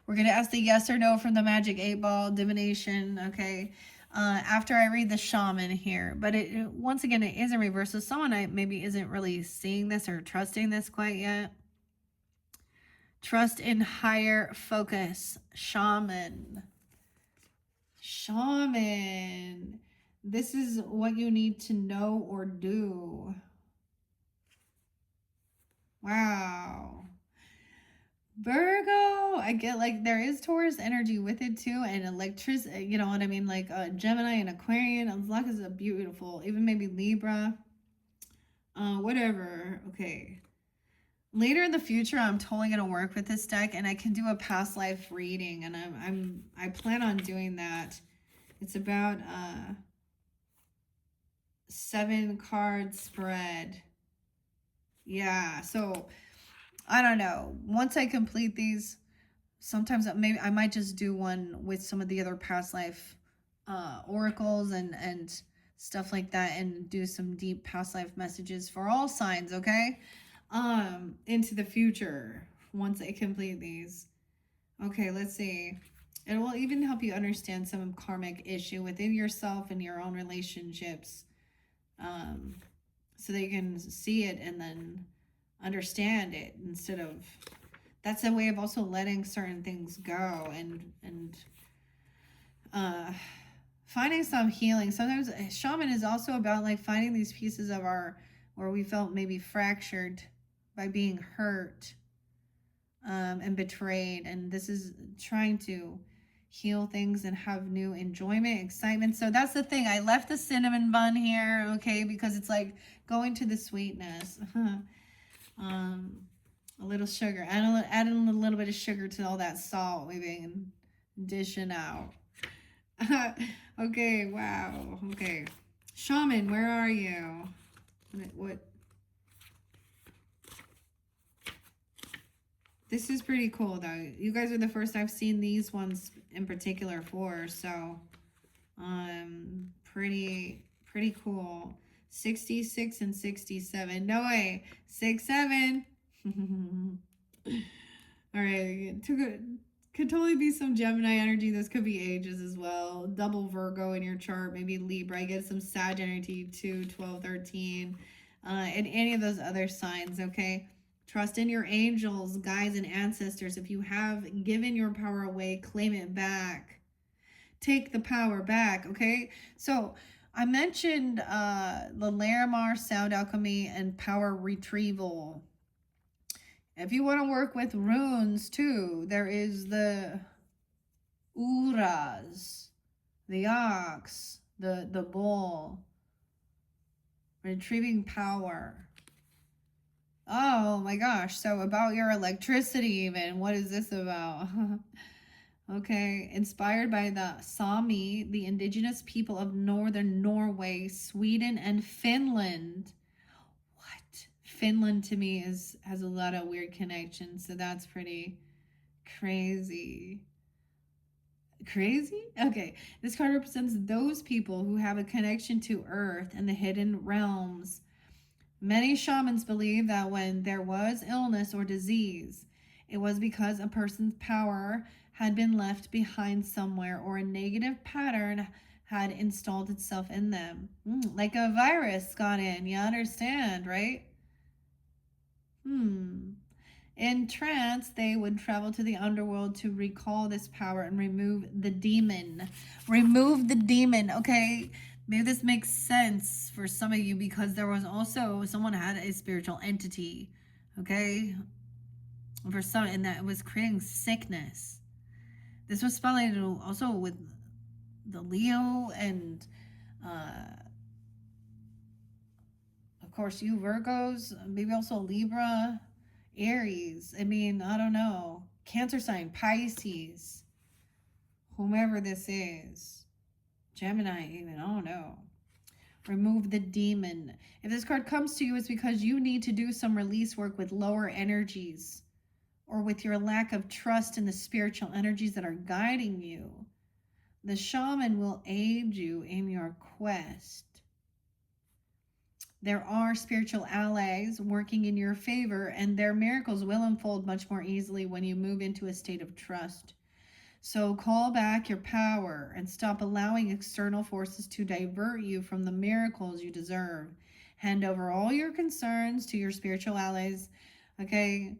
We're going to ask the yes or no from the Magic 8 Ball divination, okay? After I read the shaman here. But once again, it is in reverse. So someone maybe isn't really seeing this or trusting this quite yet. Trust in higher focus. Shaman. This is what you need to know or do. Wow. Virgo, I get like there is Taurus energy with it too, and electricity, you know what I mean? Like Gemini and Aquarian, as long as it's beautiful, even maybe Libra, whatever. Okay. Later in the future, I'm totally gonna work with this deck, and I can do a past life reading, and I plan on doing that. It's about 7-card spread. Yeah, so I don't know. Once I complete these, sometimes maybe I might just do one with some of the other past life oracles and stuff like that, and do some deep past life messages for all signs, okay? Into the future once I complete these. Okay, let's see. It will even help you understand some karmic issue within yourself and your own relationships, so that you can see it and then understand it, instead of, that's a way of also letting certain things go and finding some healing. Sometimes shaman is also about like finding these pieces of where we felt maybe fractured by being hurt and betrayed, and this is trying to heal things and have new enjoyment, excitement. So that's the thing. I left the cinnamon bun here, okay, because it's like going to the sweetness. A little sugar, adding a little bit of sugar to all that salt we've been dishing out. Okay, wow. Okay. Shaman, where are you? What? This is pretty cool, though. You guys are the first I've seen these ones in particular for, so pretty cool. 66 and 67. No way. 6, 7. All right. Could totally be some Gemini energy. This could be ages as well. Double Virgo in your chart. Maybe Libra. I get some Sag energy too. 12, 13. And any of those other signs, okay? Trust in your angels, guides, and ancestors. If you have given your power away, claim it back. Take the power back, okay? So I mentioned the Larimar, sound alchemy, and power retrieval. If you want to work with runes too, there is the Uras, the ox, the bull, retrieving power. Oh my gosh, so about your electricity even, what is this about? Okay, inspired by the Sami, the indigenous people of northern Norway, Sweden, and Finland. What? Finland to me has a lot of weird connections, so that's pretty crazy. Crazy? Okay. This card represents those people who have a connection to Earth and the hidden realms. Many shamans believe that when there was illness or disease, it was because a person's power had been left behind somewhere or a negative pattern had installed itself in them. Like a virus got in, you understand, right? In trance, they would travel to the underworld to recall this power and remove the demon. Remove the demon, okay? Maybe this makes sense for some of you because there was also someone had a spiritual entity, okay? For some, and that was creating sickness. This was spelling also with the Leo and, of course, you Virgos, maybe also Libra. Aries, I mean, I don't know. Cancer sign, Pisces, whomever this is. Gemini, even, I don't know. Remove the demon. If this card comes to you, it's because you need to do some release work with lower energies or with your lack of trust in the spiritual energies that are guiding you. The shaman will aid you in your quest. There are spiritual allies working in your favor, and their miracles will unfold much more easily when you move into a state of trust. So call back your power and stop allowing external forces to divert you from the miracles you deserve. Hand over all your concerns to your spiritual allies, okay?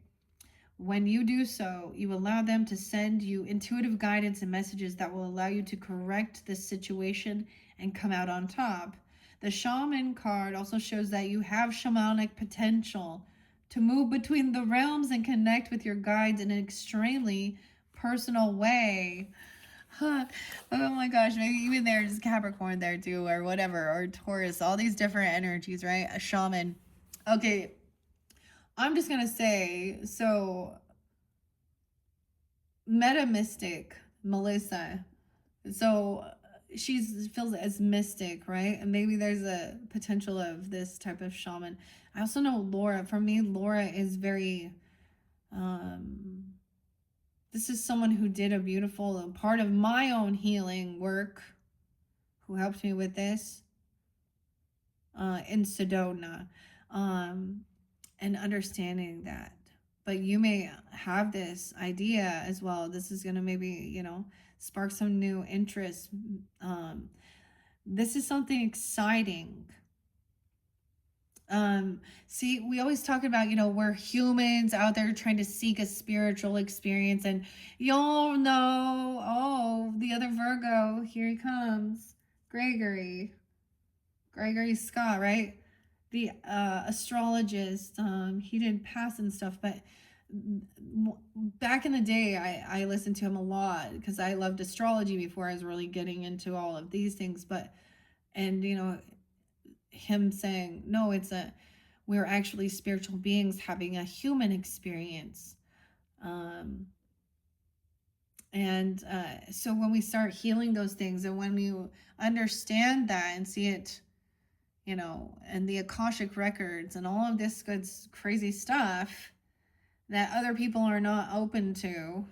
When you do so, you allow them to send you intuitive guidance and messages that will allow you to correct this situation and come out on top. The shaman card also shows that you have shamanic potential to move between the realms and connect with your guides in an extremely personal way. Huh. Oh my gosh, maybe even there's Capricorn there too, or whatever, or Taurus, all these different energies, right? A shaman. Okay, I'm just gonna say, so meta mystic Melissa, so she's feels as mystic, right? And maybe there's a potential of this type of shaman. I also know Laura. For me, Laura is very this is someone who did a beautiful part of my own healing work, who helped me with this in Sedona, and understanding that. But you may have this idea as well. This is going to maybe, spark some new interest. This is something exciting. See, we always talk about, we're humans out there trying to seek a spiritual experience, and y'all know, oh, the other Virgo, here he comes, Gregory Scott, right? The astrologist. He did pass and stuff, but back in the day, I listened to him a lot because I loved astrology before I was really getting into all of these things. And him saying, no, we're actually spiritual beings having a human experience. And so when we start healing those things, and when we understand that and see it, and the Akashic records and all of this good, crazy stuff that other people are not open to,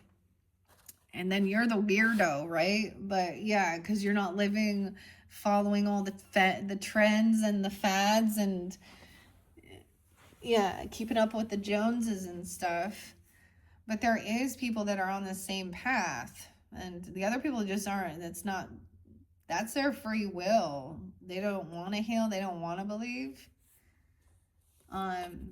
and then you're the weirdo, right? But yeah, because you're not living, following all the trends and the fads, and yeah, keeping up with the Joneses and stuff. But there is people that are on the same path, and the other people just aren't. That's their free will. They don't want to heal, they don't want to believe. um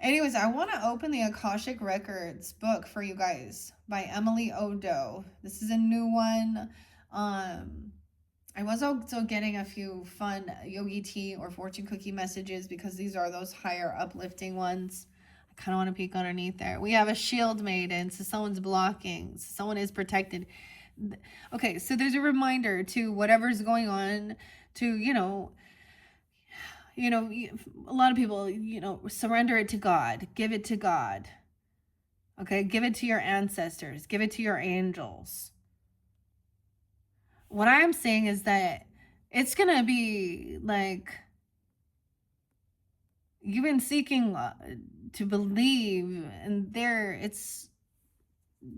Anyways, I want to open the Akashic Records book for you guys by Emily Odo. This is a new one. I was also getting a few fun yogi tea or fortune cookie messages, because these are those higher uplifting ones. I kind of want to peek underneath there. We have a shield maiden, so someone's blocking, so someone is protected. Okay, so there's a reminder to whatever's going on to, a lot of people, surrender it to God, give it to God. Okay, give it to your ancestors, give it to your angels. What I'm saying is that it's going to be like you've been seeking to believe, and they're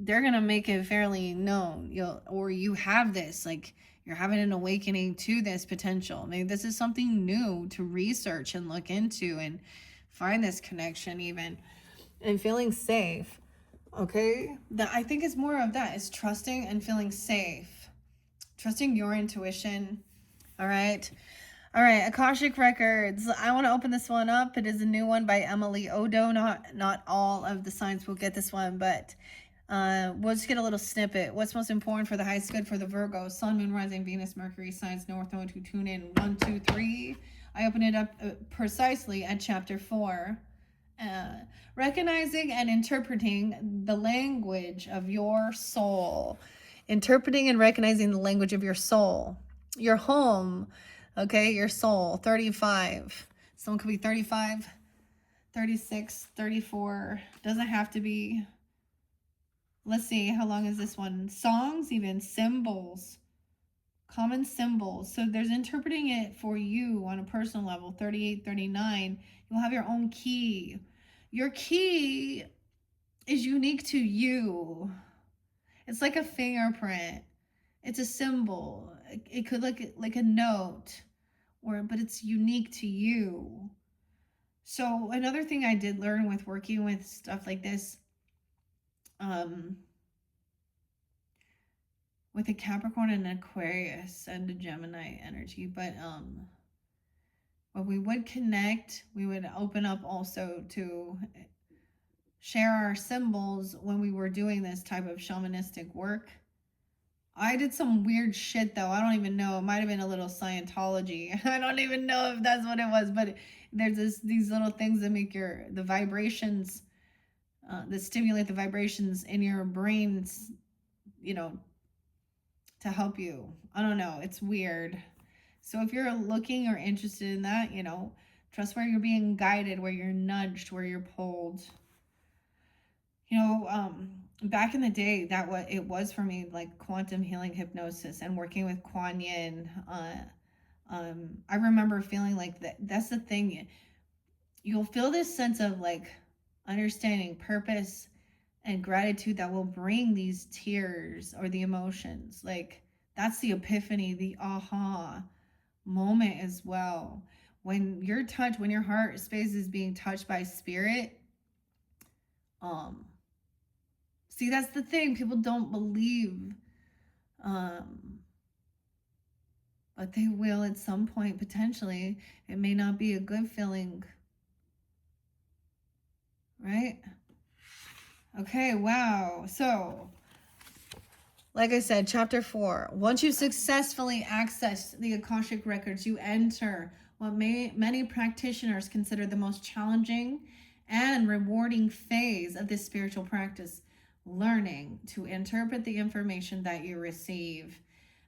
going to make it fairly known. You have this, like, you're having an awakening to this potential. Maybe this is something new to research and look into and find this connection even, and feeling safe. Okay, that I think is more of that, is trusting and feeling safe, trusting your intuition. All right. Akashic Records. I want to open this one up. It is a new one by Emily Odo. Not all of the signs will get this one, but we'll just get a little snippet. What's most important for the highest good for the Virgo? Sun, Moon, Rising, Venus, Mercury, signs, North Node to tune in. 1, 2, 3. I open it up precisely at chapter 4. Recognizing and interpreting the language of your soul. Interpreting and recognizing the language of your soul. Your home, okay, your soul. 35. Someone could be 35, 36, 34. Doesn't have to be. Let's see, how long is this one? Songs, even symbols. Common symbols. So there's interpreting it for you on a personal level. 38, 39. You'll have your own key. Your key is unique to you. It's like a fingerprint. It's a symbol. It could look like a note, but it's unique to you. So another thing I did learn with working with stuff like this, with a Capricorn and Aquarius and a Gemini energy, but when we would connect, we would open up also to share our symbols when we were doing this type of shamanistic work. I did some weird shit though. I don't even know. It might have been a little Scientology. I don't even know if that's what it was, but there's these little things that make the vibrations, that stimulate the vibrations in your brains, to help you. I don't know. It's weird. So if you're looking or interested in that, trust where you're being guided, where you're nudged, where you're pulled. Back in the day, it was for me, like quantum healing hypnosis and working with Kuan Yin. I remember feeling like that's the thing. You'll feel this sense of like understanding, purpose, and gratitude that will bring these tears or the emotions. Like that's the epiphany, the aha moment as well. When you're touched, when your heart space is being touched by spirit, see, that's the thing. People don't believe, but they will at some point, potentially. It may not be a good feeling, right? Okay, wow. So, like I said, chapter 4. Once you successfully access the Akashic records, you enter what many practitioners consider the most challenging and rewarding phase of this spiritual practice, learning to interpret the information that you receive.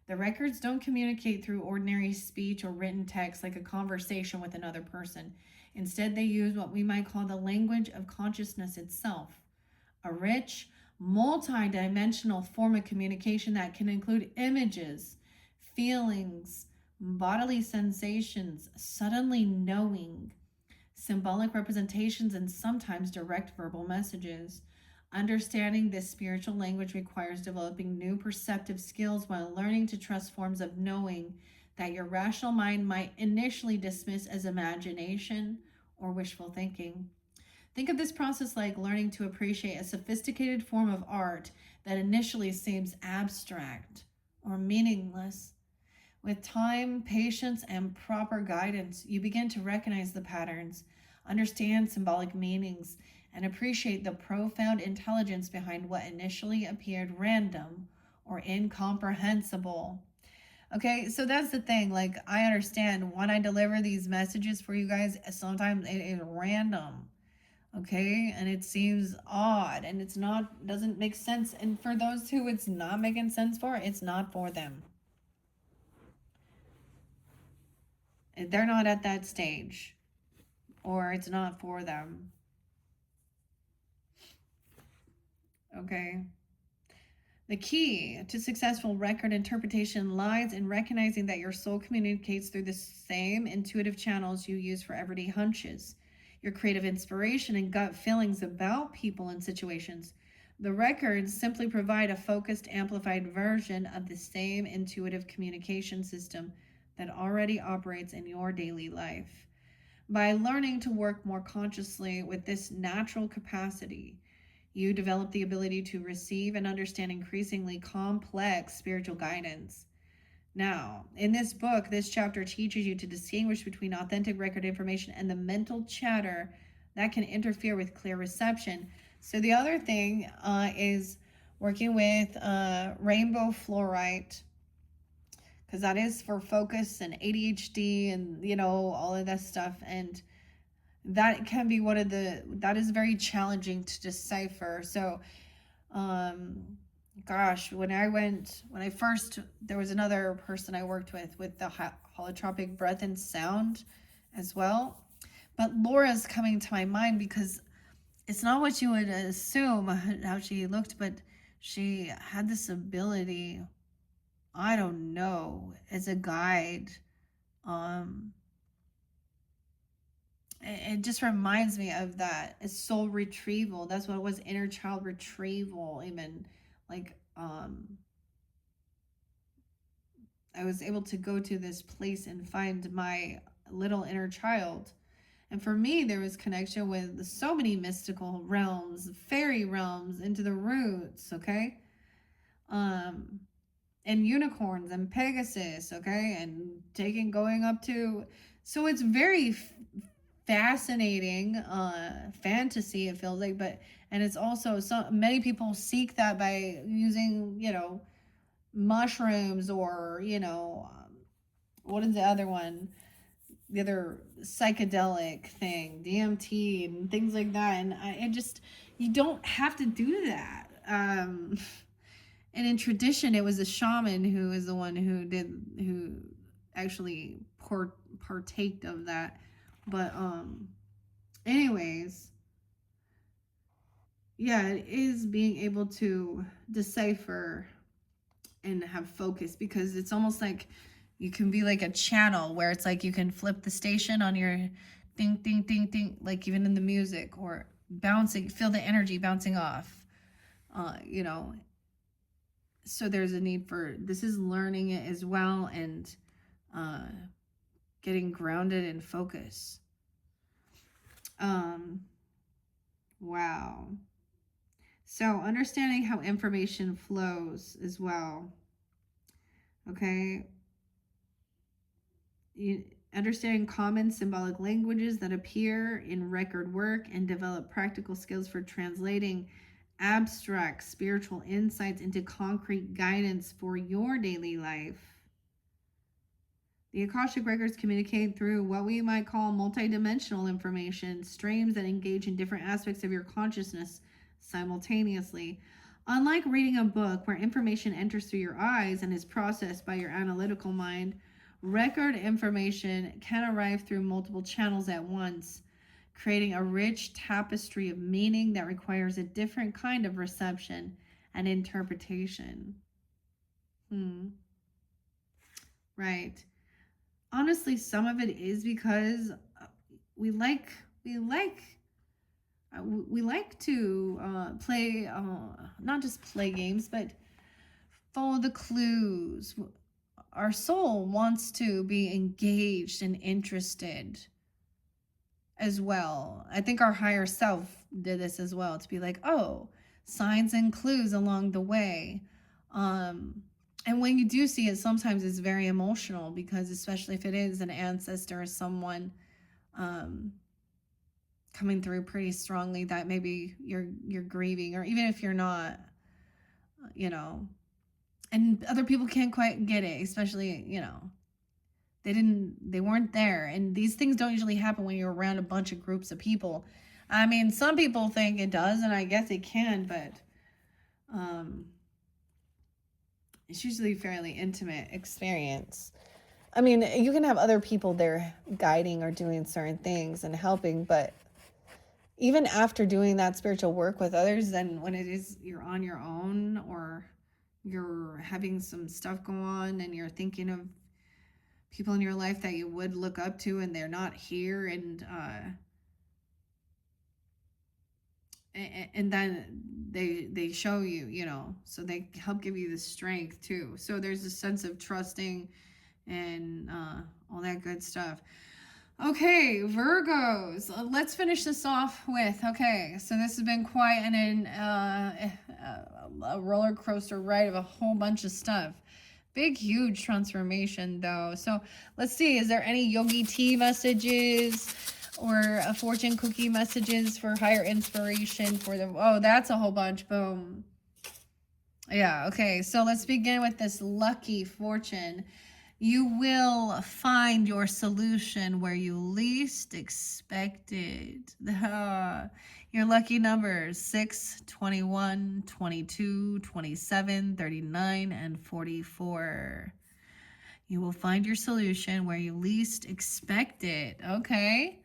The records don't communicate through ordinary speech or written text like a conversation with another person. Instead, they use what we might call the language of consciousness itself, a rich, multi-dimensional form of communication that can include images, feelings, bodily sensations, suddenly knowing, symbolic representations, and sometimes direct verbal messages. Understanding this spiritual language requires developing new perceptive skills while learning to trust forms of knowing that your rational mind might initially dismiss as imagination or wishful thinking. Think of this process like learning to appreciate a sophisticated form of art that initially seems abstract or meaningless. With time, patience, and proper guidance, you begin to recognize the patterns, understand symbolic meanings, and appreciate the profound intelligence behind what initially appeared random or incomprehensible. Okay, so that's the thing. Like, I understand when I deliver these messages for you guys, sometimes it is random. Okay, and it seems odd and it's not, doesn't make sense. And for those who it's not making sense for, it's not for them. They're not at that stage, or it's not for them. Okay. The key to successful record interpretation lies in recognizing that your soul communicates through the same intuitive channels you use for everyday hunches, your creative inspiration, and gut feelings about people and situations. The records simply provide a focused, amplified version of the same intuitive communication system that already operates in your daily life. By learning to work more consciously with this natural capacity, you develop the ability to receive and understand increasingly complex spiritual guidance. Now, in this book, this chapter teaches you to distinguish between authentic record information and the mental chatter that can interfere with clear reception. So, the other thing is working with rainbow fluorite, because that is for focus and ADHD and, all of that stuff. And that can be that is very challenging to decipher. So, gosh, when I first, there was another person I worked with the holotropic breath and sound as well. But Laura's coming to my mind because it's not what you would assume how she looked, but she had this ability, I don't know, as a guide. It just reminds me of that. It's soul retrieval. That's what it was, inner child retrieval. Even like I was able to go to this place and find my little inner child. And for me, there was connection with so many mystical realms, fairy realms, into the roots, okay? And unicorns and Pegasus, okay? And going up to, so it's very fascinating fantasy, it feels like, but and it's also, so many people seek that by using mushrooms, or what is the other one, the other psychedelic thing, DMT and things like that. And you don't have to do that. And in tradition, it was a shaman who is the one who actually partaked of that. But anyways, yeah, it is being able to decipher and have focus, because it's almost like you can be like a channel where it's like you can flip the station on your ding ding ding ding, like even in the music, or bouncing, feel the energy bouncing off. So there's a need for, this is learning it as well, and getting grounded in focus. Wow. So understanding how information flows as well. Okay. Understanding common symbolic languages that appear in record work, and develop practical skills for translating abstract spiritual insights into concrete guidance for your daily life. The Akashic records communicate through what we might call multidimensional information streams that engage in different aspects of your consciousness simultaneously. Unlike reading a book where information enters through your eyes and is processed by your analytical mind, record information can arrive through multiple channels at once. creating a rich tapestry of meaning that requires a different kind of reception and interpretation. Right. Honestly, some of it is because we like we like we like to play, not just play games, but follow the clues. Our soul wants to be engaged and interested as well. I think our higher self did this as well, to be like, oh, signs and clues along the way. And when you do see it, sometimes it's very emotional, because especially if it is an ancestor or someone coming through pretty strongly that maybe you're grieving, or even if you're not, and other people can't quite get it, especially, they weren't there. And these things don't usually happen when you're around a bunch of groups of people. I mean, some people think it does, and I guess it can, but it's usually a fairly intimate experience. I mean, you can have other people there guiding or doing certain things and helping, but even after doing that spiritual work with others, then when it is you're on your own, or you're having some stuff go on and you're thinking of people in your life that you would look up to and they're not here, and then they show you, so they help give you the strength too. So there's a sense of trusting and all that good stuff. Okay, Virgos, let's finish this off with, okay, so this has been quite a roller coaster ride of a whole bunch of stuff. Big, huge transformation, though. So let's see, is there any Yogi Tea messages or a fortune cookie messages for higher inspiration for them? Oh, that's a whole bunch. Boom. Yeah, okay, so let's begin with this lucky fortune. You will find your solution where you least expect it. Your lucky numbers: 6, 21, 22, 27, 39, and 44. You will find your solution where you least expect it. Okay.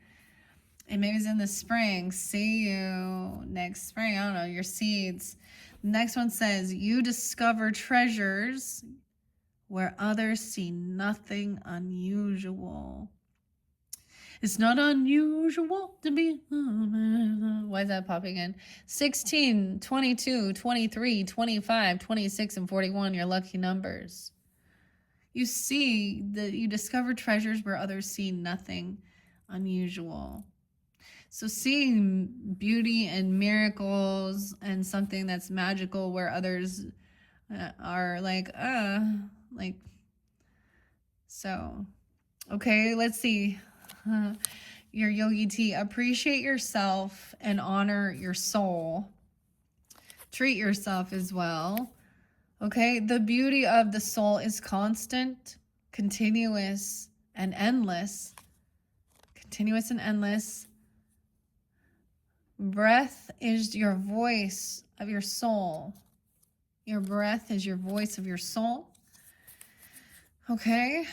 And maybe it's in the spring. See you next spring. I don't know, your seeds. Next one says, you discover treasures where others see nothing unusual. It's not unusual to be... Why is that popping in? 16, 22, 23, 25, 26, and 41, your lucky numbers. You see that you discover treasures where others see nothing unusual. So seeing beauty and miracles and something that's magical where others are like, so, okay, let's see. Your Yogi Tea. Appreciate yourself and honor your soul. Treat yourself as well. Okay, the beauty of the soul is constant, continuous, and endless. Continuous and endless. Breath is your voice of your soul. Your breath is your voice of your soul. Okay.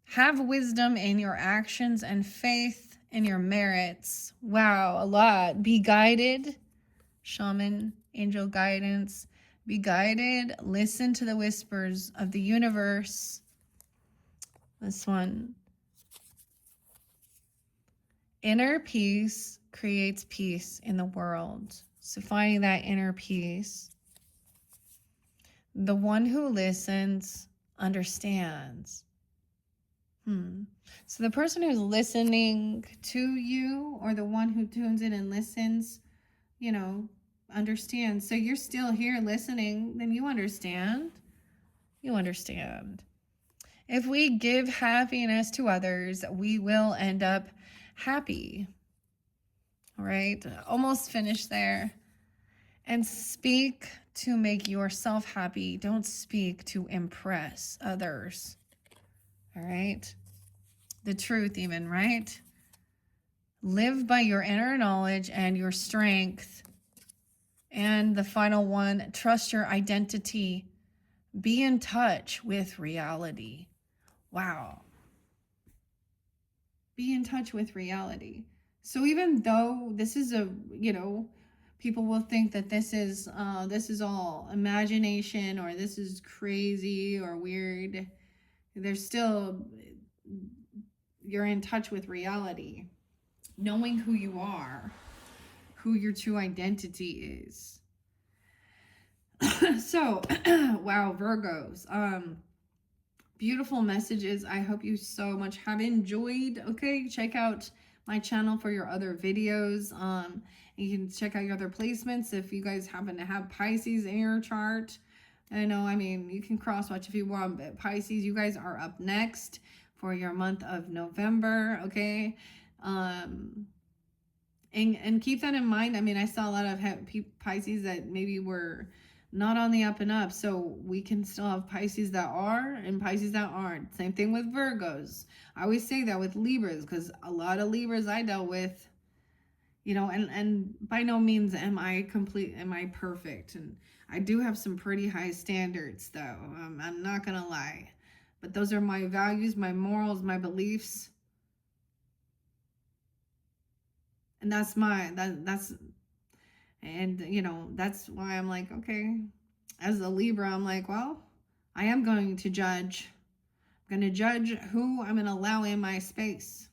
Have wisdom in your actions and faith in your merits. Wow, a lot. Be guided. Shaman, angel guidance. Be guided. Listen to the whispers of the universe. This one. Inner peace creates peace in the world. So finding that inner peace. The one who listens understands. So the person who's listening to you, or the one who tunes in and listens, understands. So you're still here listening, then you understand. You understand. If we give happiness to others, we will end up happy. All right, almost finished there. And speak to make yourself happy. Don't speak to impress others. All right? The truth even, right? Live by your inner knowledge and your strength. And the final one, trust your identity. Be in touch with reality. Wow. Be in touch with reality. So even though this is a, you know, people will think that this is all imagination, or this is crazy or weird, there's still, you're in touch with reality, knowing who you are, who your true identity is. So, wow, Virgos. Beautiful messages. I hope you so much have enjoyed. Okay, check out my channel for your other videos. You can check out your other placements if you guys happen to have Pisces in your chart. I know, I mean, you can cross watch if you want, but Pisces, you guys are up next for your month of November. Okay. And keep that in mind. I mean, I saw a lot of Pisces that maybe were not on the up and up. So we can still have Pisces that are and Pisces that aren't. Same thing with Virgos. I always say that with Libras, because a lot of Libras I dealt with, you know, and by no means am I perfect. And I do have some pretty high standards, though. I'm not going to lie. But those are my values, my morals, my beliefs. And that's and you know, that's why I'm like, okay, as a Libra, I'm like, well, I am going to judge. I'm going to judge who I'm going to allow in my space.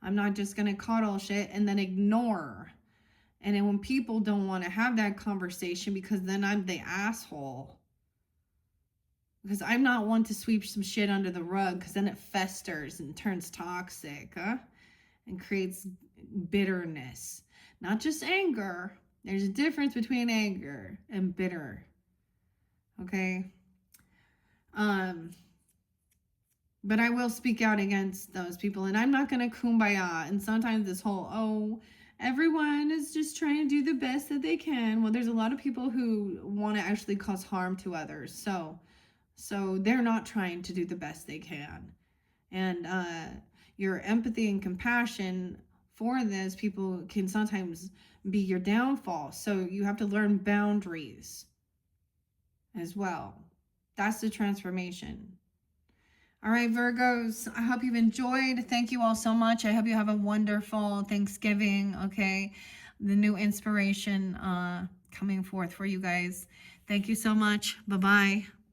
I'm not just going to coddle shit and then ignore. And then when people don't want to have that conversation, because then I'm the asshole. Because I'm not one to sweep some shit under the rug, because then it festers and turns toxic, and creates bitterness. Not just anger. There's a difference between anger and bitter. Okay? But I will speak out against those people, and I'm not going to kumbaya. And sometimes this whole, oh, everyone is just trying to do the best that they can. Well, there's a lot of people who want to actually cause harm to others. So they're not trying to do the best they can. And your empathy and compassion for those people can sometimes be your downfall. So you have to learn boundaries as well. That's the transformation. All right, Virgos, I hope you've enjoyed. Thank you all so much. I hope you have a wonderful Thanksgiving, okay? The new inspiration coming forth for you guys. Thank you so much. Bye-bye.